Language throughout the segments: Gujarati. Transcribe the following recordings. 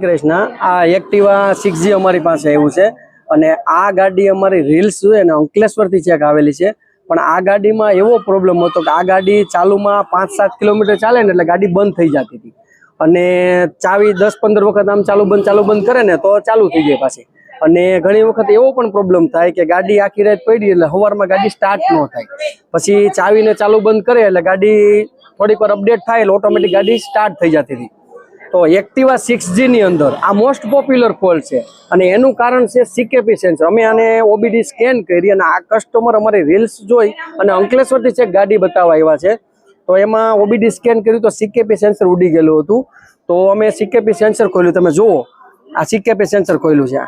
કૃષ્ણ આ એક્ટિવા 6G અમારી પાસે આવ્યું છે અને આ ગાડી અમારી રીલ્સ જોઈએ ને અંકલેશ્વરથી ચેક આવેલી છે પણ આ ગાડીમાં એવો પ્રોબ્લેમ હતો કે આ ગાડી ચાલુમાં 5-7 કિલોમીટર ચાલે ને એટલે ગાડી બંધ થઈ જતી હતી અને ચાવી 10-15 વખત આમ ચાલુ બંધ કરે ને તો ચાલુ થઈ જાય પાછી અને ઘણી વખત એવો પણ પ્રોબ્લેમ થાય કે ગાડી આખી રાત પડી એટલે સવારમાં ગાડી સ્ટાર્ટ ન થાય પછી ચાવીને ચાલુ બંધ કરે એટલે ગાડી થોડીક વાર અપડેટ થાય એટલે ઓટોમેટિક ગાડી સ્ટાર્ટ થઈ જતી હતી। તો એક્ટિવા 6G ની અંદર આ મોસ્ટ પોપ્યુલર ફોલ્ટ છે અને એનું કારણ છે સીકેપી સેન્સર। અમે આને ઓબીડી સ્કેન કરી અને આ કસ્ટમર અમારી રીલ્સ જોઈ અને અંકલેશ્વરથી ચેક ગાડી બતાવવા આવ્યા છે તો એમાં ઓબીડી સ્કેન કર્યું તો સીકેપી સેન્સર ઉડી ગયેલું હતું તો અમે સીકેપી સેન્સર ખોલ્યું। તમે જુઓ આ સીકેપી સેન્સર ખોલ્યું છે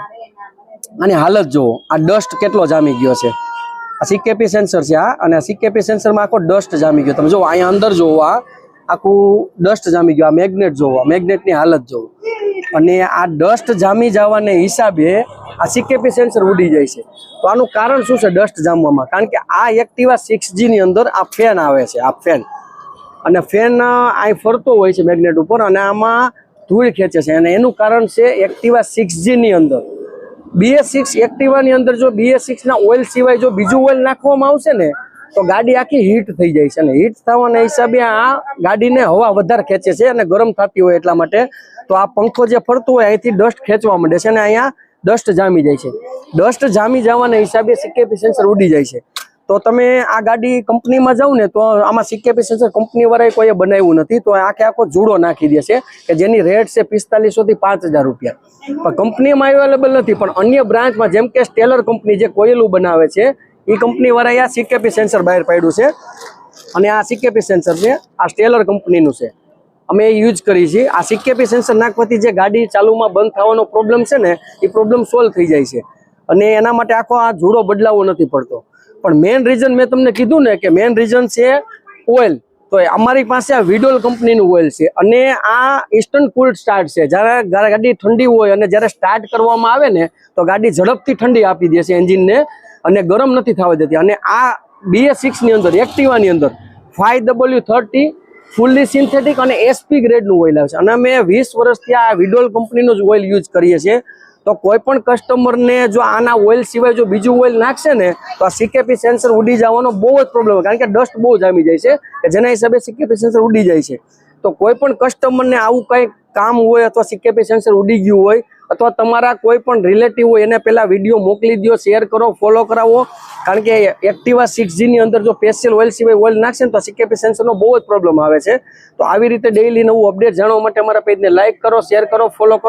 આની હાલત જુઓ આ ડસ્ટ કેટલો જામી ગયો છે આ સીકેપી સેન્સર છે આ અને આ સીકેપી સેન્સરમાં આખો ડસ્ટ જામી ગયો। તમે જુઓ અહીંયા અંદર જુઓ આ આખું ડસ્ટ જામી ગયું। આ મેગ્નેટ જોવો મેગ્નેટની હાલત જોવો અને આ ડસ્ટ જામી જવાને હિસાબે આ સીકેપી સેન્સર ઉડી જાય છે। તો આનું કારણ શું છે ડસ્ટ જામવામાં? કારણ કે આ એક્ટિવા 6G ની અંદર આ ફેન આવે છે આ ફેન અને ફેન અહીં ફરતો હોય છે મેગ્નેટ ઉપર અને આમાં ધૂળ ખેંચે છે અને એનું કારણ છે એક્ટિવા 6G ની અંદર BS6 એક્ટિવાની અંદર જો BS6 ના ઓઇલ સિવાય જો બીજું ઓઇલ નાખવામાં આવશે ને તો ગાડી આખી હીટ થઈ જાય છે અને હીટ થવાના હિસાબે આ ગાડીને હવા વધારે ખેંચે છે અને ગરમ થતી હોય એટલા માટે તો આ પંખો જે ફરતો હોય અહીંથી ડસ્ટ ખેંચવા માંડે છે અને અહીંયા ડસ્ટ જામી જાય છે। ડસ્ટ જામી જવાના હિસાબે સીકેપી સેન્સર ઉડી જાય છે। તો તમે આ ગાડી કંપનીમાં જાવ ને તો આમાં સીકેપી સેન્સર કંપની વાળાએ કોઈએ બનાવ્યું નથી તો આખો જુડો નાખી દે છે કે જેની રેટ છે 4500 થી 5000 રૂપિયા પણ કંપનીમાં અવેલેબલ નથી પણ અન્ય બ્રાન્ચમાં જેમ કે સ્ટેલર કંપની જે કોયલું બનાવે છે એ કંપની વાળાએ આ સીકેપી સેન્સર બહાર પાડ્યું છે અને આ સીકેપી સેન્સર છે આ સ્ટેલર કંપનીનું છે અમે યુઝ કરી છીએ। આ સીકેપી સેન્સર નાખવાથી જે ગાડી ચાલુમાં બંધ થવાનો પ્રોબ્લેમ છે ને એ પ્રોબ્લેમ સોલ્વ થઈ જાય છે અને એના માટે આખો આ જુડો બદલાવવો નથી પડતો। પણ મેઇન રીઝન મેં તમને કીધું ને કે મેઇન રીઝન છે ઓઇલ। તો અમારી પાસે આ વિડોલ કંપનીનું ઓઇલ છે અને આ ઇન્સ્ટન્ટ કુલ્ડ સ્ટાર્ટ છે। જ્યારે ગાડી ઠંડી હોય અને જ્યારે સ્ટાર્ટ કરવામાં આવે ને તો ગાડી ઝડપથી ઠંડી આપી દે છે એન્જિનને અને ગરમ નથી થવા દેતી અને આ BS6 ની અંદર એક્ટિવાની અંદર 5W30 ફૂલ્લી સિન્થેટિક અને SP ગ્રેડનું ઓઇલ આવે છે અને અમે 20 વર્ષથી આ વિડોલ કંપનીનું જ ઓઇલ યુઝ કરીએ છીએ। તો કોઈ પણ કસ્ટમરને જો આના ઓઇલ સિવાય જો બીજું ઓઇલ નાખશે ને તો આ સીકેપી સેન્સર ઉડી જવાનો બહુ જ પ્રોબ્લેમ કારણ કે ડસ્ટ બહુ જામી જાય છે કે જેના હિસાબે સીકેપી સેન્સર ઉડી જાય છે। તો કોઈ પણ કસ્ટમરને આવું કંઈ કામ હોય અથવા સીકેપી સેન્સર ઉડી ગયું હોય અથવા તમારા કોઈ પણ રિલેટિવ હોય એને પહેલા વિડીયો મોકલી દો શેર કરો ફોલો કરાવો કારણ કે એક્ટિવા 6G ની અંદર જો સ્પેશિયલ ઓઇલ સિવાય ઓઇલ નાખશે ને તો સીકેપી સેન્સરનો બહુ જ પ્રોબ્લેમ આવે છે। તો આવી રીતે ડેઈલી નવું અપડેટ જાણવા માટે અમારા પેજને લાઇક કરો શેર કરો ફોલો કરો।